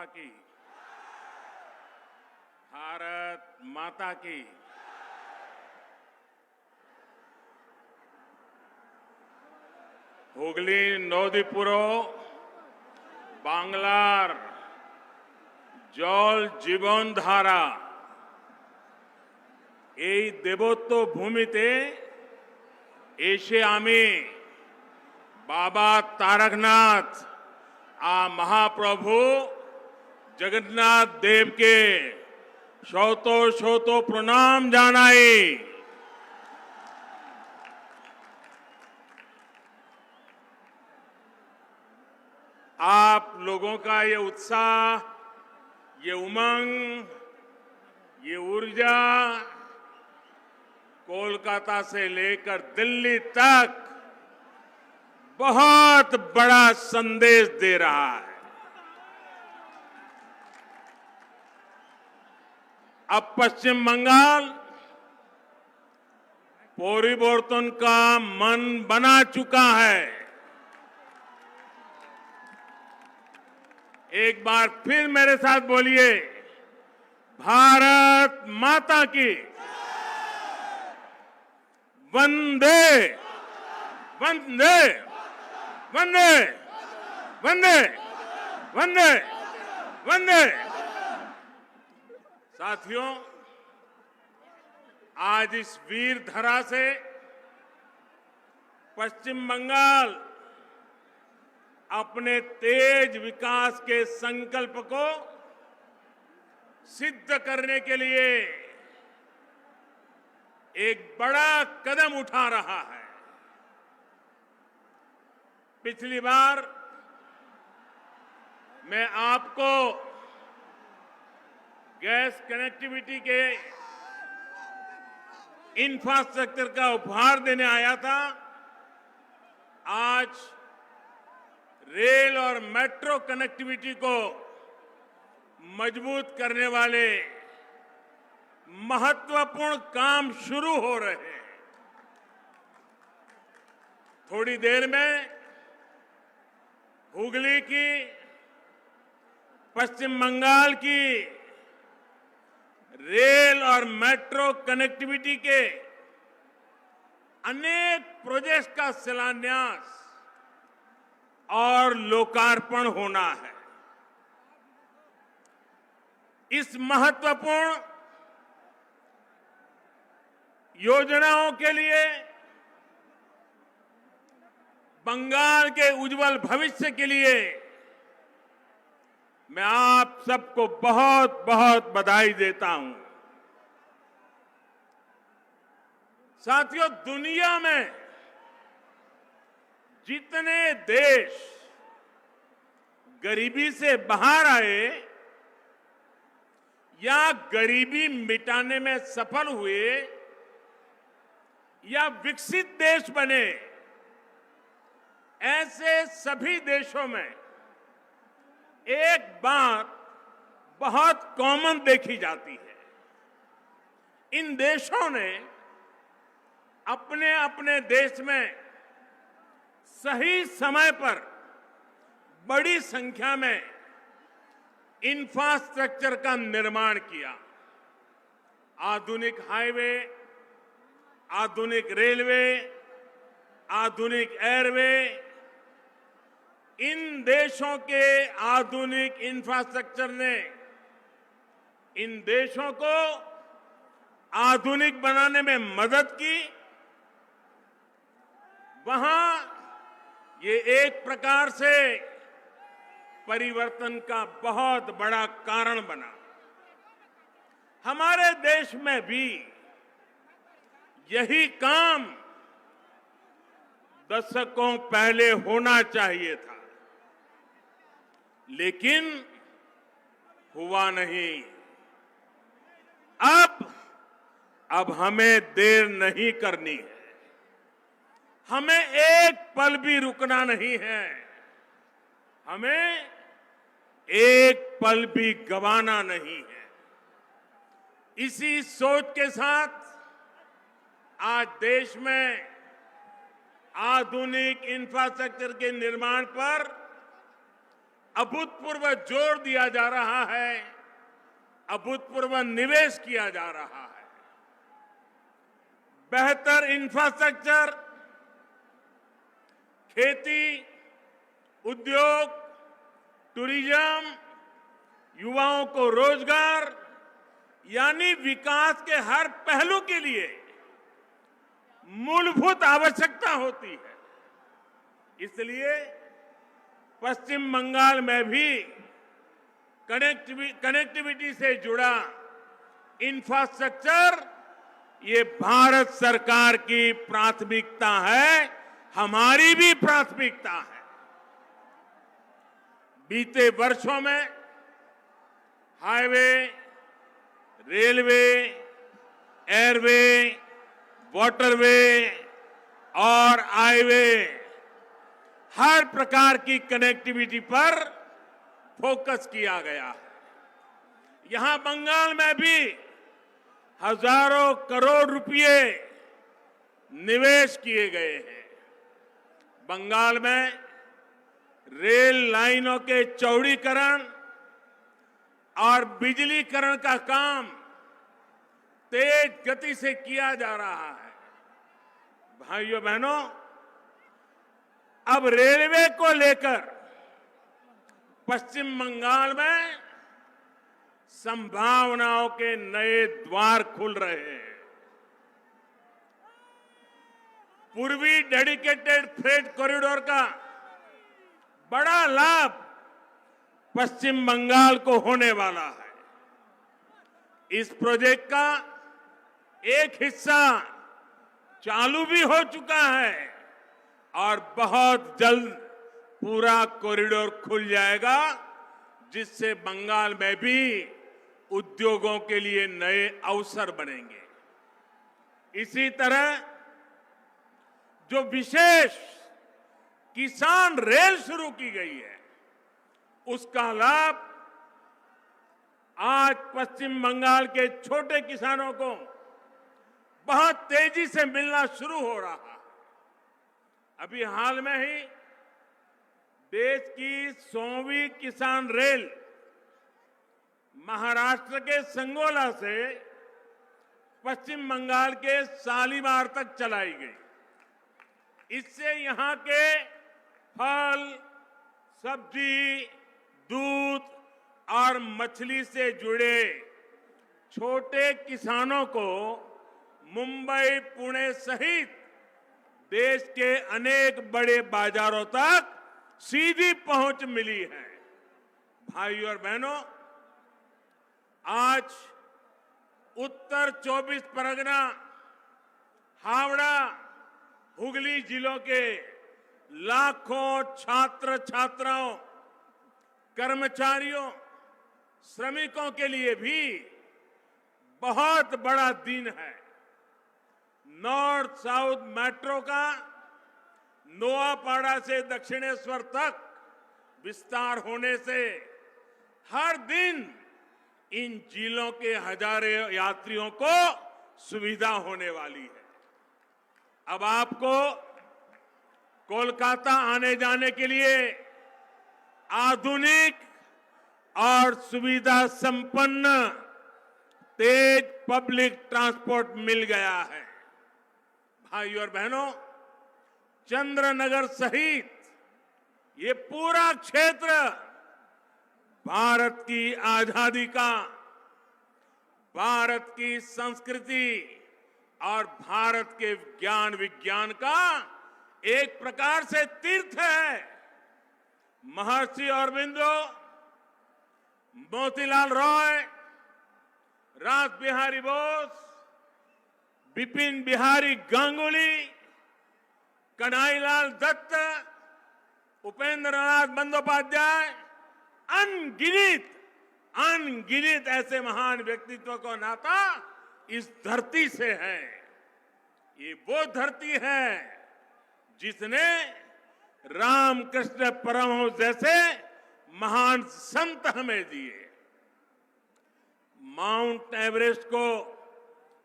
की। भारत माता की। হুগলি নদীপুরো বাংলার জল জীবন ধারা এই দেবত্ব ভূমিতে এসে আমি বাবা তারকনাথ মহাপ্রভু জগন্নাথ দেবকে শত শত প্রণাম জানাই। आप लोगों का ये उत्साह, ये उमंग, ये ऊर्जा कोलकाता से लेकर दिल्ली तक बहुत बड़ा संदेश दे रहा है। अब पश्चिम बंगाल परिवर्तन का मन बना चुका है। एक बार फिर मेरे साथ बोलिए, भारत माता की। वंदे वंदे वंदे वंदे वंदे वंदे। साथियों, आज इस वीर धरा से पश्चिम बंगाल अपने तेज विकास के संकल्प को सिद्ध करने के लिए एक बड़ा कदम उठा रहा है। पिछली बार मैं आपको गैस कनेक्टिविटी के इंफ्रास्ट्रक्चर का उपहार देने आया था। आज रेल और मेट्रो कनेक्टिविटी को मजबूत करने वाले महत्वपूर्ण काम शुरू हो रहे हैं। थोड़ी देर में हुगली की, पश्चिम बंगाल की रेल और मेट्रो कनेक्टिविटी के अनेक प्रोजेक्ट्स का शिलान्यास और लोकार्पण होना है। इस महत्वपूर्ण योजनाओं के लिए, बंगाल के उज्जवल भविष्य के लिए मैं आप सबको बहुत बहुत बधाई देता हूं। साथियों, दुनिया में जितने देश गरीबी से बाहर आए या गरीबी मिटाने में सफल हुए या विकसित देश बने, ऐसे सभी देशों में एक बात बहुत कॉमन देखी जाती है। इन देशों ने अपने अपने देश में सही समय पर बड़ी संख्या में इंफ्रास्ट्रक्चर का निर्माण किया। आधुनिक हाईवे, आधुनिक रेलवे, आधुनिक एयरवे। इन देशों के आधुनिक इंफ्रास्ट्रक्चर ने इन देशों को आधुनिक बनाने में मदद की। वहां ये एक प्रकार से परिवर्तन का बहुत बड़ा कारण बना। हमारे देश में भी यही काम दशकों पहले होना चाहिए था, लेकिन हुआ नहीं। अब हमें देर नहीं करनी है। हमें एक पल भी रुकना नहीं है। हमें एक पल भी गंवाना नहीं है। इसी सोच के साथ आज देश में आधुनिक इंफ्रास्ट्रक्चर के निर्माण पर अभूतपूर्व जोर दिया जा रहा है, अभूतपूर्व निवेश किया जा रहा है। बेहतर इंफ्रास्ट्रक्चर, खेती, उद्योग, टूरिज्म, युवाओं को रोजगार, यानी विकास के हर पहलू के लिए मूलभूत आवश्यकता होती है। इसलिए पश्चिम बंगाल में भी कनेक्टिविटी से जुड़ा इंफ्रास्ट्रक्चर ये भारत सरकार की प्राथमिकता है, हमारी भी प्राथमिकता है। बीते वर्षों में हाईवे, रेलवे, एयरवे, वाटरवे और हाईवे, हर प्रकार की कनेक्टिविटी पर फोकस किया गया है। यहां बंगाल में भी हजारों करोड़ रुपए निवेश किए गए हैं। बंगाल में रेल लाइनों के चौड़ीकरण और बिजलीकरण का काम तेज गति से किया जा रहा है। भाइयों बहनों, अब रेलवे को लेकर पश्चिम बंगाल में संभावनाओं के नए द्वार खुल रहे हैं। पूर्वी डेडिकेटेड फ्रेट कॉरिडोर का बड़ा लाभ पश्चिम बंगाल को होने वाला है। इस प्रोजेक्ट का एक हिस्सा चालू भी हो चुका है और बहुत जल्द पूरा कॉरिडोर खुल जाएगा, जिससे बंगाल में भी उद्योगों के लिए नए अवसर बनेंगे। इसी तरह जो विशेष किसान रेल शुरू की गई है, उसका लाभ आज पश्चिम बंगाल के छोटे किसानों को बहुत तेजी से मिलना शुरू हो रहा है। अभी हाल में ही देश की 100वीं किसान रेल महाराष्ट्र के संगोला से पश्चिम बंगाल के शालीमार तक चलाई गई। इससे यहां के फल, सब्जी, दूध और मछली से जुड़े छोटे किसानों को मुंबई, पुणे सहित देश के अनेक बड़े बाजारों तक सीधी पहुंच मिली है। भाइयों और बहनों, आज उत्तर 24 परगना, हावड़ा, हुगली जिलों के लाखों छात्र छात्राओं, कर्मचारियों, श्रमिकों के लिए भी बहुत बड़ा दिन है। नॉर्थ साउथ मेट्रो का नोआपाड़ा से दक्षिणेश्वर तक विस्तार होने से हर दिन इन जिलों के हजारों यात्रियों को सुविधा होने वाली है। अब आपको कोलकाता आने जाने के लिए आधुनिक और सुविधा संपन्न तेज पब्लिक ट्रांसपोर्ट मिल गया है। भाइयों और बहनों, चंद्रनगर सहित ये पूरा क्षेत्र भारत की आजादी का, भारत की संस्कृति और भारत के ज्ञान विज्ञान का एक प्रकार से तीर्थ है। महर्षि अरबिंदो, मोतीलाल रॉय, रास बिहारी बोस, बिपिन बिहारी गांगुली, कन्हैयालाल दत्त, उपेंद्र नाथ बंदोपाध्याय, अनगिनत ऐसे महान व्यक्तित्व का नाता इस धरती से है। ये वो धरती है जिसने रामकृष्ण परमहंस जैसे महान संत हमें दिए। माउंट एवरेस्ट को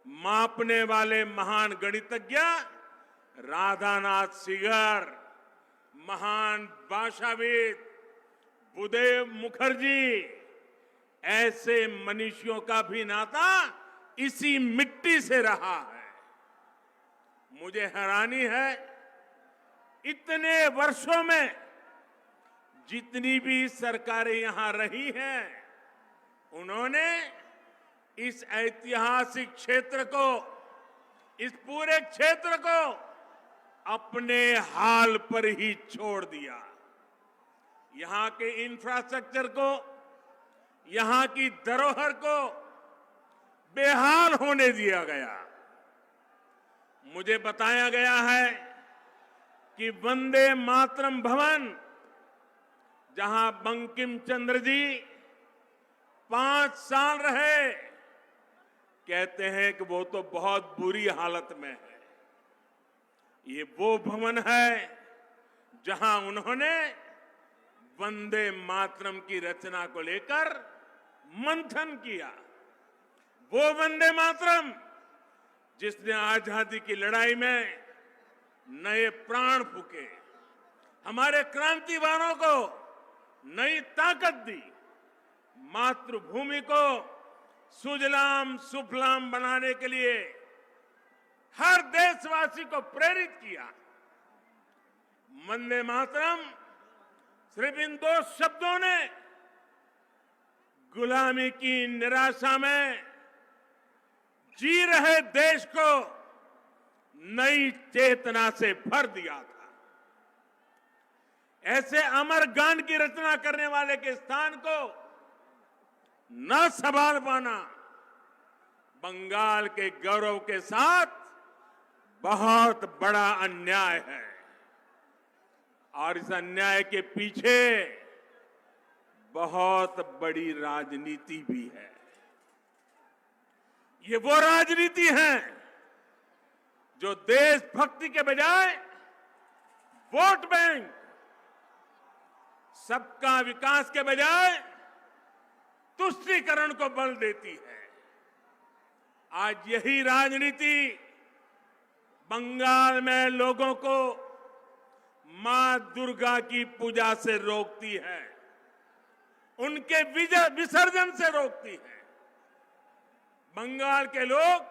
मापने वाले महान गणितज्ञ राधानाथ सिगर, महान भाषाविद बुदेव मुखर्जी ऐसे मनीषियों का भी नाता इसी मिट्टी से रहा है। मुझे हैरानी है, इतने वर्षों में जितनी भी सरकारें यहां रही हैं, उन्होंने इस ऐतिहासिक क्षेत्र को, इस पूरे क्षेत्र को अपने हाल पर ही छोड़ दिया। यहां के इंफ्रास्ट्रक्चर को, यहां की धरोहर को बेहाल होने दिया गया। मुझे बताया गया है कि वंदे मातरम भवन, जहां बंकिम चंद्र जी 5 साल रहे, कहते हैं कि वो तो बहुत बुरी हालत में है। ये वो भवन है जहां उन्होंने वंदे मातरम की रचना को लेकर मंथन किया। वो वंदे मातरम जिसने आजादी की लड़ाई में नए प्राण फूके, हमारे क्रांतिवानों को नई ताकत दी, मातृभूमि को सुजलाम सुफलाम बनाने के लिए हर देशवासी को प्रेरित किया। वंदे मातरम सिर्फ इन 2 शब्दों ने गुलामी की निराशा में जी रहे देश को नई चेतना से भर दिया था। ऐसे अमर गान की रचना करने वाले के स्थान को न संभाल पाना बंगाल के गौरव के साथ बहुत बड़ा अन्याय है, और इस अन्याय के पीछे बहुत बड़ी राजनीति भी है। ये वो राजनीति है जो देशभक्ति के बजाय वोट बैंक, सबका विकास के बजाय तुष्टीकरण को बल देती है। आज यही राजनीति बंगाल में लोगों को मां दुर्गा की पूजा से रोकती है, उनके विसर्जन से रोकती है। बंगाल के लोग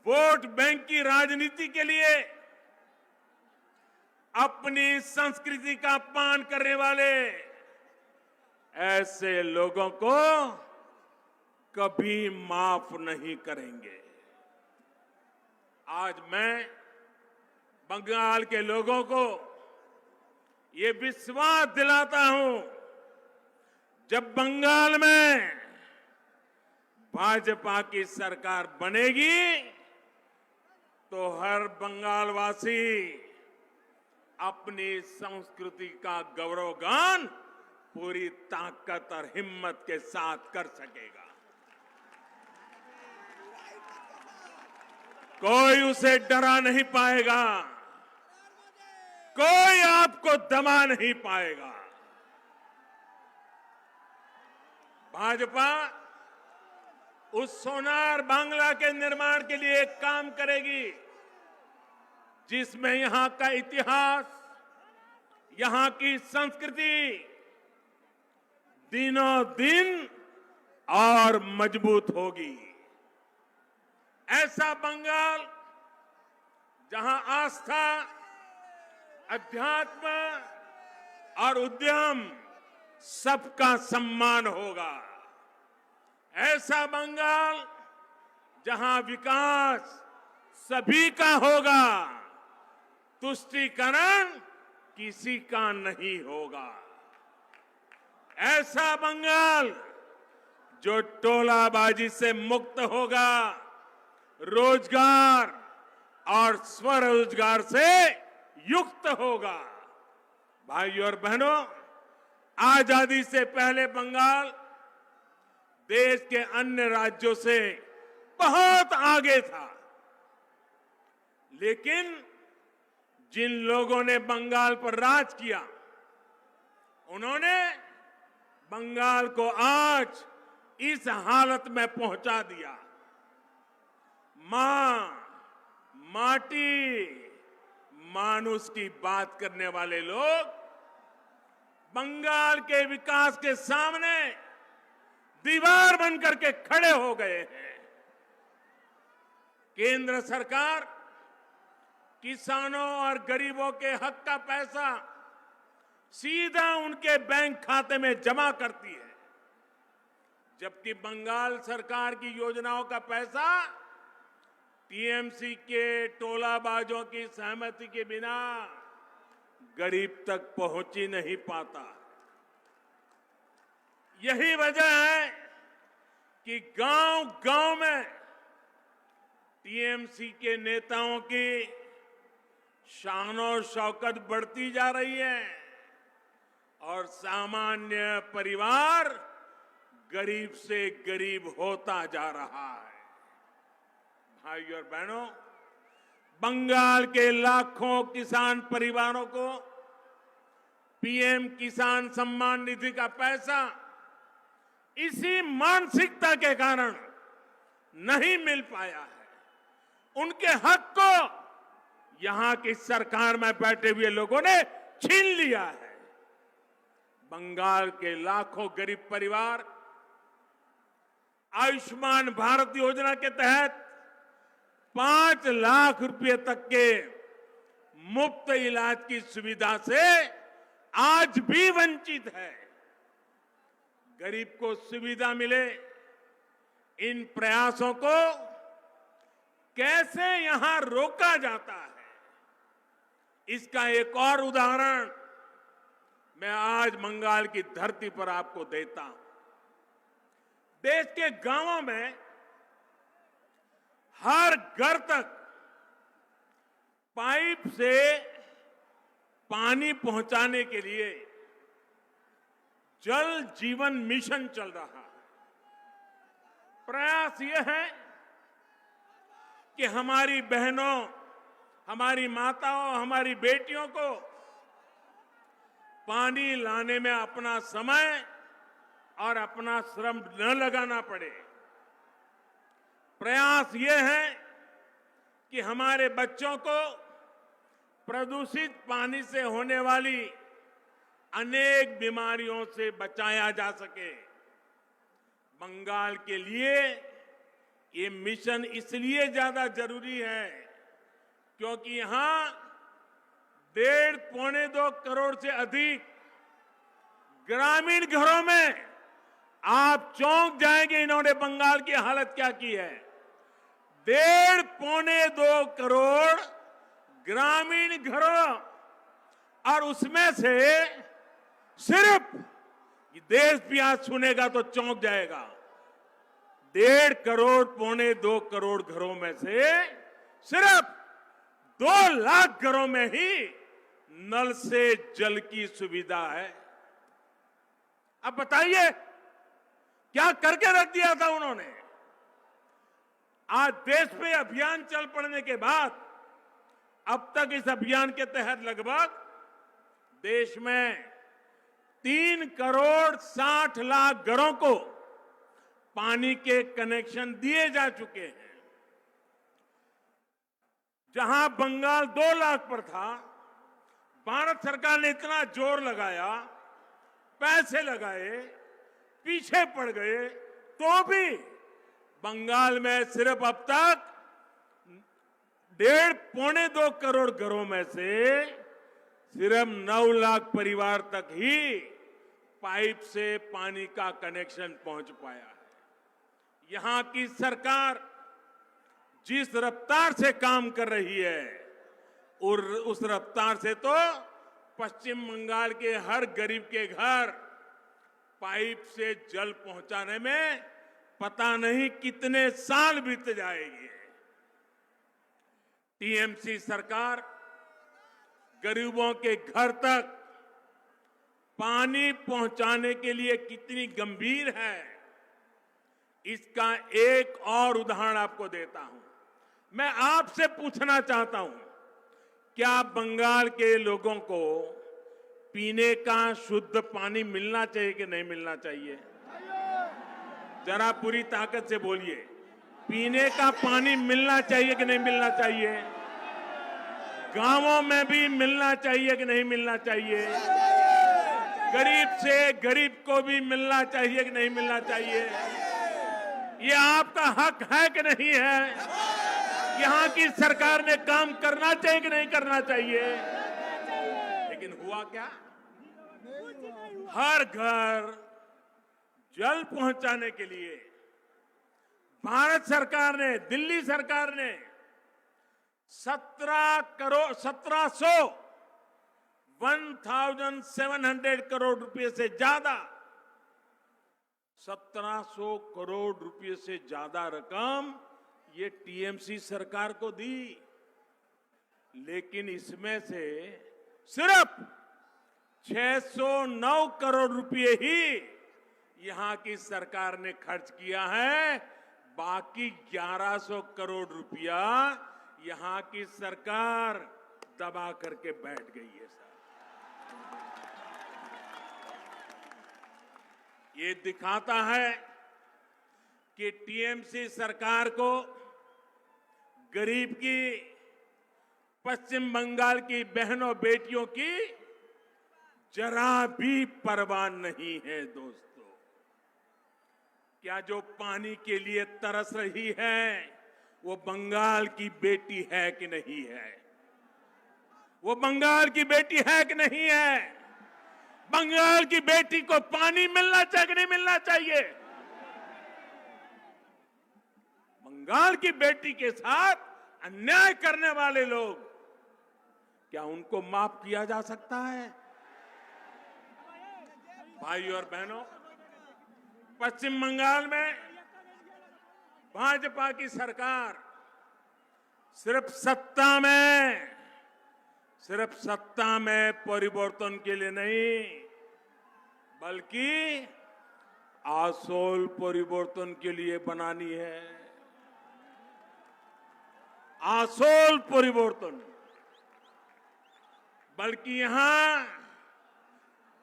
वोट बैंक की राजनीति के लिए अपनी संस्कृति का अपमान करने वाले ऐसे लोगों को कभी माफ नहीं करेंगे। आज मैं बंगाल के लोगों को ये विश्वास दिलाता हूं, जब बंगाल में भाजपा की सरकार बनेगी तो हर बंगालवासी अपनी संस्कृति का गौरवगान पूरी ताकत और हिम्मत के साथ कर सकेगा। कोई उसे डरा नहीं पाएगा, कोई आपको दबा नहीं पाएगा। भाजपा उस सोनार बांग्ला के निर्माण के लिए एक काम करेगी जिसमें यहां का इतिहास, यहां की संस्कृति दिनों दिन और मजबूत होगी। ऐसा बंगाल जहां आस्था, अध्यात्म और उद्यम सबका सम्मान होगा। ऐसा बंगाल जहां विकास सभी का होगा, तुष्टीकरण किसी का नहीं होगा। ऐसा बंगाल जो टोलाबाजी से मुक्त होगा, रोजगार और स्वरोजगार से युक्त होगा। भाइयों और बहनों, आजादी से पहले बंगाल देश के अन्य राज्यों से बहुत आगे था, लेकिन जिन लोगों ने बंगाल पर राज किया, उन्होंने बंगाल को आज इस हालत में पहुंचा दिया। मां, माटी, मानुष की बात करने वाले लोग बंगाल के विकास के सामने दीवार बनकर के खड़े हो गए हैं। केंद्र सरकार किसानों और गरीबों के हक का पैसा सीधा उनके बैंक खाते में जमा करती है, जबकि बंगाल सरकार की योजनाओं का पैसा टीएमसी के टोलाबाजों की सहमति के बिना गरीब तक पहुंच ही नहीं पाता। यही वजह है कि गांव-गांव में टीएमसी के नेताओं की शान और शौकत बढ़ती जा रही है और सामान्य परिवार गरीब से गरीब होता जा रहा है। भाइयों और बहनों, बंगाल के लाखों किसान परिवारों को पीएम किसान सम्मान निधि का पैसा इसी मानसिकता के कारण नहीं मिल पाया है। उनके हक को यहां की सरकार में बैठे हुए लोगों ने छीन लिया है। बंगाल के लाखों गरीब परिवार आयुष्मान भारत योजना के तहत 5 लाख रुपए तक के मुफ्त इलाज की सुविधा से आज भी वंचित है। गरीब को सुविधा मिले, इन प्रयासों को कैसे यहां रोका जाता है, इसका एक और उदाहरण मैं आज बंगाल की धरती पर आपको देता हूं। देश के गांवों में हर घर तक पाइप से पानी पहुंचाने के लिए जल जीवन मिशन चल रहा है। प्रयास यह है कि हमारी बहनों, हमारी माताओं, हमारी बेटियों को पानी लाने में अपना समय और अपना श्रम न लगाना पड़े। प्रयास ये है कि हमारे बच्चों को प्रदूषित पानी से होने वाली अनेक बीमारियों से बचाया जा सके। बंगाल के लिए ये मिशन इसलिए ज्यादा जरूरी है क्योंकि यहां 1.5-2 करोड़ से अधिक ग्रामीण घरों में आप चौंक जाएंगे इन्होंने बंगाल की हालत क्या की है। 1.5-2 करोड़ ग्रामीण घरों, और उसमें से सिर्फ देश भी आज सुनेगा तो चौंक जाएगा। 1.5 करोड़ 1.25-2 करोड़ घरों में से सिर्फ 2 लाख घरों में ही नल से जल की सुविधा है। अब बताइए क्या करके रख दिया था उन्होंने। आज देश में अभियान चल पड़ने के बाद अब तक इस अभियान के तहत लगभग देश में 3 करोड़ 60 लाख घरों को पानी के कनेक्शन दिए जा चुके हैं। जहां बंगाल 2 लाख पर था, भारत सरकार ने इतना जोर लगाया, पैसे लगाए, पीछे पड़ गए, तो भी बंगाल में सिर्फ अब तक 1.5-2 करोड़ घरों में से सिर्फ 9 लाख परिवार तक ही पाइप से पानी का कनेक्शन पहुंच पाया है। यहां की सरकार जिस रफ्तार से काम कर रही है और उस रफ्तार से तो पश्चिम बंगाल के हर गरीब के घर पाइप से जल पहुंचाने में पता नहीं कितने साल बीत जाएंगे। टीएमसी सरकार गरीबों के घर तक पानी पहुंचाने के लिए कितनी गंभीर है, इसका एक और उदाहरण आपको देता हूं। मैं आपसे पूछना चाहता हूं, क्या बंगाल के लोगों को पीने का शुद्ध पानी मिलना चाहिए कि नहीं मिलना चाहिए? जरा पूरी ताकत से बोलिए, पीने का पानी मिलना चाहिए कि नहीं मिलना चाहिए? गांवों में भी मिलना चाहिए कि नहीं मिलना चाहिए? गरीब से गरीब को भी मिलना चाहिए कि नहीं मिलना चाहिए? ये आपका हक है कि नहीं है? यहाँ की सरकार ने काम करना चाहिए कि नहीं करना चाहिए? लेकिन हुआ क्या? हर घर जल पहुंचाने के लिए भारत सरकार ने, दिल्ली सरकार ने 1700 करोड़ रुपए से ज्यादा 1700 करोड़ रुपए से ज्यादा रकम ये टीएमसी सरकार को दी। लेकिन इसमें से सिर्फ 609 करोड़ रुपए ही यहां की सरकार ने खर्च किया है। बाकी 1100 करोड़ रुपया यहां की सरकार दबा करके बैठ गई है। सर, ये दिखाता है कि टीएमसी सरकार को गरीब की, पश्चिम बंगाल की बहनों बेटियों की जरा भी परवाह नहीं है। दोस्तों, क्या जो पानी के लिए तरस रही है वो बंगाल की बेटी है कि नहीं है? वो बंगाल की बेटी है कि नहीं है? बंगाल की बेटी को पानी मिलना चाहिए कि नहीं मिलना चाहिए? बंगाल की बेटी के साथ अन्याय करने वाले लोग, क्या उनको माफ किया जा सकता है? भाई और बहनों, पश्चिम बंगाल में भाजपा की सरकार सिर्फ सत्ता में परिवर्तन के लिए नहीं, बल्कि आसोल परिवर्तन के लिए बनानी है। आसोल परिवर्तन, बल्कि यहां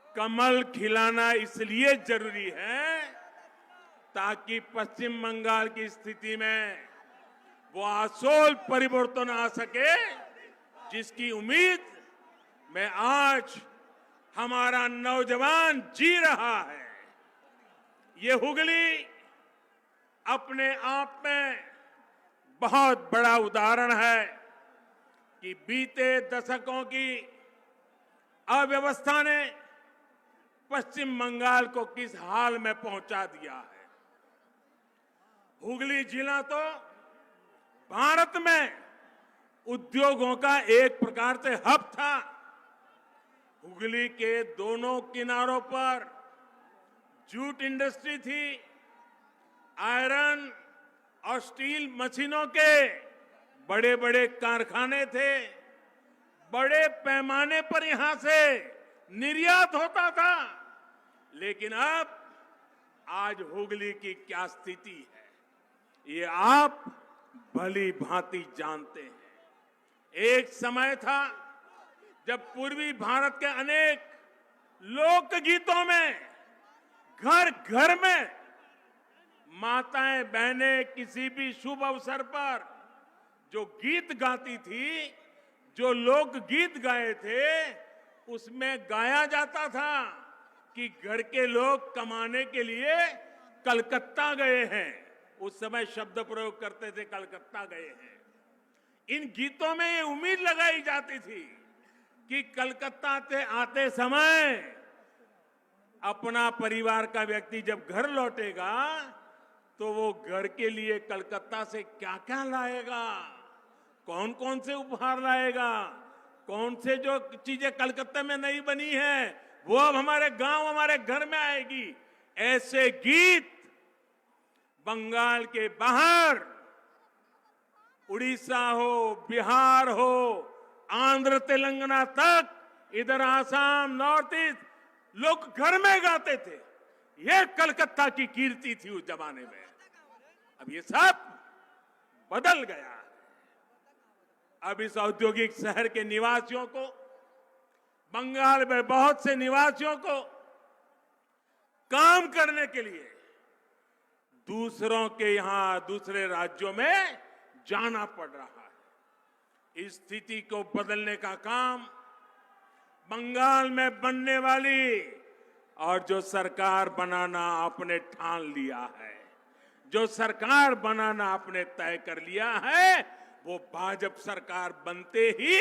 कमल खिलाना इसलिए जरूरी है ताकि पश्चिम बंगाल की स्थिति में वो आसोल परिवर्तन आ सके, जिसकी उम्मीद में आज हमारा नौजवान जी रहा है। ये हुगली अपने आप में बहुत बड़ा उदाहरण है कि बीते दशकों की अव्यवस्था ने पश्चिम बंगाल को किस हाल में पहुंचा दिया है। हुगली जिला तो भारत में उद्योगों का एक प्रकार से हब था। हुगली के दोनों किनारों पर जूट इंडस्ट्री थी, आयरन और स्टील मशीनों के बड़े बड़े कारखाने थे, बड़े पैमाने पर यहां से निर्यात होता था। लेकिन अब आज हुगली की क्या स्थिति है, ये आप भली भांति जानते हैं। एक समय था जब पूर्वी भारत के अनेक लोकगीतों में घर घर में माताएं बहनें किसी भी शुभ अवसर पर जो गीत गाती थी, जो लोकगीत गाए थे, उसमें गाया जाता था कि घर के लोग कमाने के लिए कलकत्ता गए हैं। उस समय शब्द प्रयोग करते थे, कलकत्ता गए हैं। इन गीतों में ये उम्मीद लगाई जाती थी कि कलकत्ता से आते समय अपना परिवार का व्यक्ति जब घर लौटेगा तो वो घर के लिए कलकत्ता से क्या क्या लाएगा, कौन कौन से उपहार लाएगा, कौन से जो चीजें कलकत्ता में नहीं बनी है वो अब हमारे गांव, हमारे घर में आएगी। ऐसे गीत बंगाल के बाहर, उड़ीसा हो, बिहार हो, आंध्र तेलंगाना तक, इधर आसाम, नॉर्थ ईस्ट, लोग घर में गाते थे। ये कलकत्ता की कीर्ति थी उस जमाने में। अब ये सब बदल गया। अब इस औद्योगिक शहर के निवासियों को, बंगाल में बहुत से निवासियों को काम करने के लिए दूसरों के यहां, दूसरे राज्यों में जाना पड़ रहा है। इस स्थिति को बदलने का काम बंगाल में बनने वाली और जो सरकार बनाना आपने ठान लिया है, जो सरकार बनाना आपने तय कर लिया है, वो भाजपा सरकार बनते ही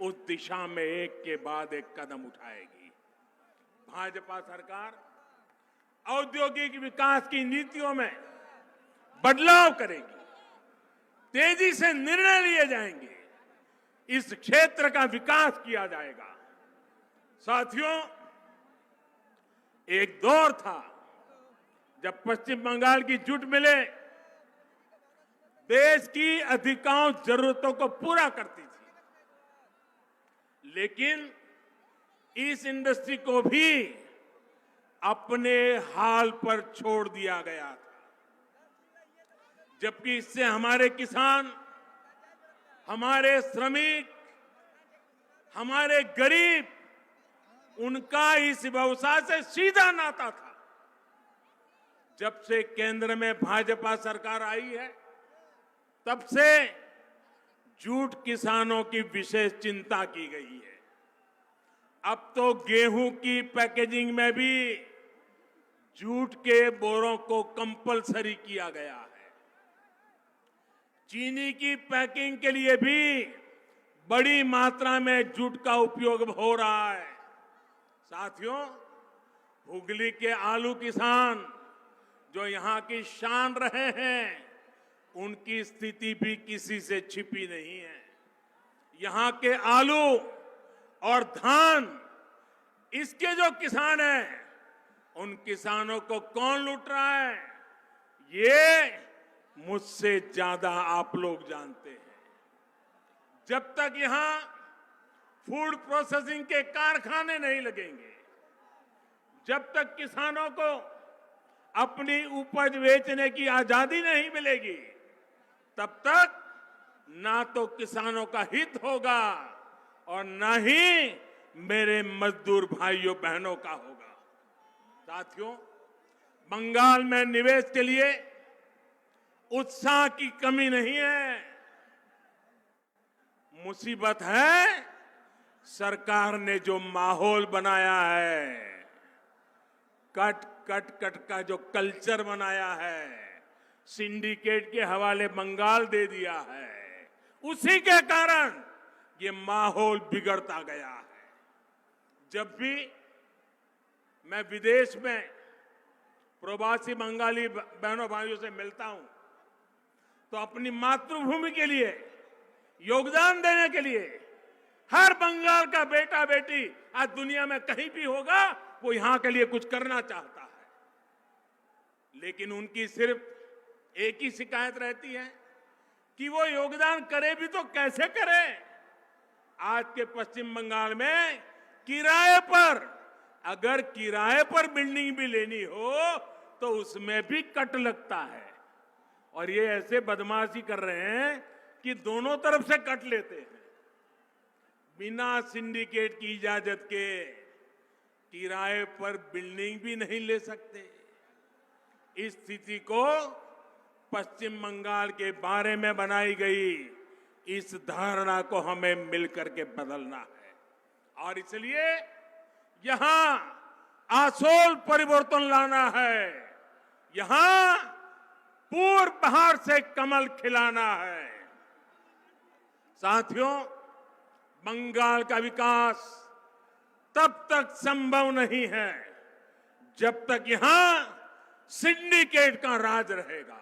उस दिशा में एक के बाद एक कदम उठाएगी। भाजपा सरकार औद्योगिक विकास की नीतियों में बदलाव करेगी, तेजी से निर्णय लिए जाएंगे, इस क्षेत्र का विकास किया जाएगा। साथियों, एक दौर था जब पश्चिम बंगाल की जूट मिलें देश की अधिकांश जरूरतों को पूरा करती थी, लेकिन इस इंडस्ट्री को भी अपने हाल पर छोड़ दिया गया था। जबकि इससे हमारे किसान, हमारे श्रमिक, हमारे गरीब, उनका इस व्यवसाय से सीधा नाता था। जब से केंद्र में भाजपा सरकार आई है, तब से जूट किसानों की विशेष चिंता की गई है। अब तो गेहूं की पैकेजिंग में भी जूट के बोरों को कंपलसरी किया गया है। चीनी की पैकिंग के लिए भी बड़ी मात्रा में जूट का उपयोग हो रहा है। साथियों, हुगली के आलू किसान जो यहां की शान रहे हैं, उनकी स्थिति भी किसी से छिपी नहीं है। यहां के आलू और धान, इसके जो किसान हैं, उन किसानों को कौन लूट रहा है, ये मुझसे ज्यादा आप लोग जानते हैं। जब तक यहां फूड प्रोसेसिंग के कारखाने नहीं लगेंगे, जब तक किसानों को अपनी उपज बेचने की आजादी नहीं मिलेगी, तब तक ना तो किसानों का हित होगा और न ही मेरे मजदूर भाइयों बहनों का होगा। साथियों, बंगाल में निवेश के लिए उत्साह की कमी नहीं है। मुसीबत है सरकार ने जो माहौल बनाया है, कट कट कट का जो कल्चर बनाया है, सिंडिकेट के हवाले बंगाल दे दिया है, उसी के कारण ये माहौल बिगड़ता गया है। जब भी मैं विदेश में प्रवासी बंगाली बहनों भाइयों से मिलता हूं, तो अपनी मातृभूमि के लिए योगदान देने के लिए हर बंगाल का बेटा बेटी आज दुनिया में कहीं भी होगा, वो यहां के लिए कुछ करना चाहता है। लेकिन उनकी सिर्फ एक ही शिकायत रहती है कि वो योगदान करे भी तो कैसे करे। आज के पश्चिम बंगाल में किराए पर, अगर किराए पर बिल्डिंग भी लेनी हो तो उसमें भी कट लगता है। और ये ऐसे बदमाशी कर रहे हैं कि दोनों तरफ से कट लेते हैं। बिना सिंडिकेट की इजाजत के किराए पर बिल्डिंग भी नहीं ले सकते। इस स्थिति को पश्चिम बंगाल के बारे में बनाई गई इस धारणा को हमें मिलकर के बदलना है। और इसलिए यहां आसोल परिवर्तन लाना है, यहां पूर्व बहार से कमल खिलाना है। साथियों, बंगाल का विकास तब तक संभव नहीं है जब तक यहां सिंडिकेट का राज रहेगा।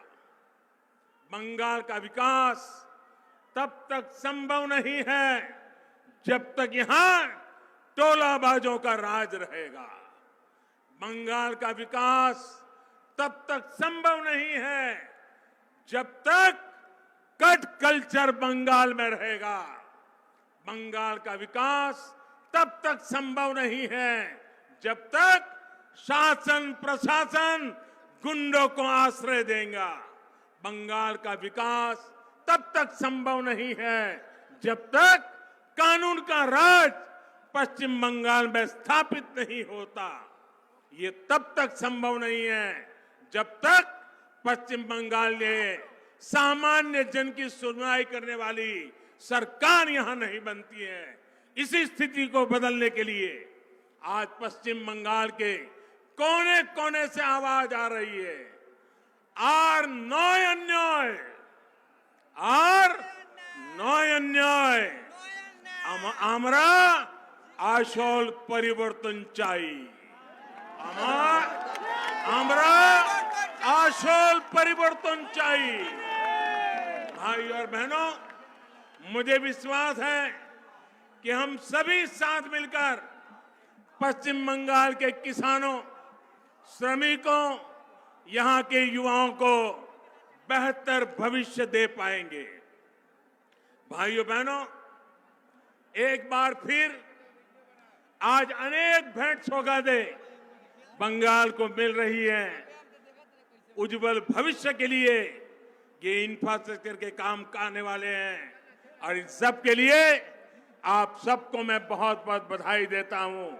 बंगाल का विकास तब तक संभव नहीं है जब तक यहां टोलाबाजों का राज रहेगा। बंगाल का विकास तब तक संभव नहीं है जब तक कट कल्चर बंगाल में रहेगा। बंगाल का विकास तब तक संभव नहीं है जब तक शासन प्रशासन गुंडों को आश्रय देगा। बंगाल का विकास तब तक संभव नहीं है जब तक कानून का राज पश्चिम बंगाल में स्थापित नहीं होता। ये तब तक संभव नहीं है जब तक पश्चिम बंगाल में सामान्य जन की सुनवाई करने वाली सरकार यहां नहीं बनती है। इसी स्थिति को बदलने के लिए आज पश्चिम बंगाल के कोने कोने से आवाज आ रही है, আর নয় অন্যায়, আর নয় অন্যায়, আমরা আসল পরিবর্তন চাই, আমরা আসল পরিবর্তन चाहिए। भाई और बहनों, मुझे विश्वास है कि हम सभी साथ मिलकर पश्चिम बंगाल के किसानों, श्रमिकों, यहां के युवाओं को बेहतर भविष्य दे पाएंगे। भाइयों बहनों, एक बार फिर आज अनेक भेंट सौगातें बंगाल को मिल रही है। उज्जवल भविष्य के लिए ये इंफ्रास्ट्रक्चर के काम आने वाले हैं और इन सब के लिए आप सबको मैं बहुत बहुत बधाई देता हूं।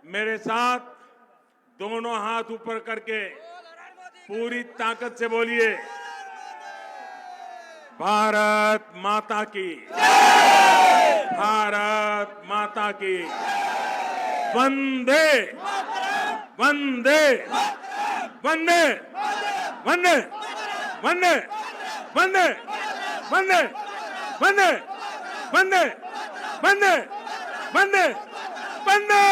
मेरे साथ दोनों हाथ ऊपर करके पूरी ताकत से बोलिए, भारत माता की, भारत माता की, वंदे वंदे वंदे वंदे वंदे वंदे वंदे वंदे वंदे वंदे वंदे वंदे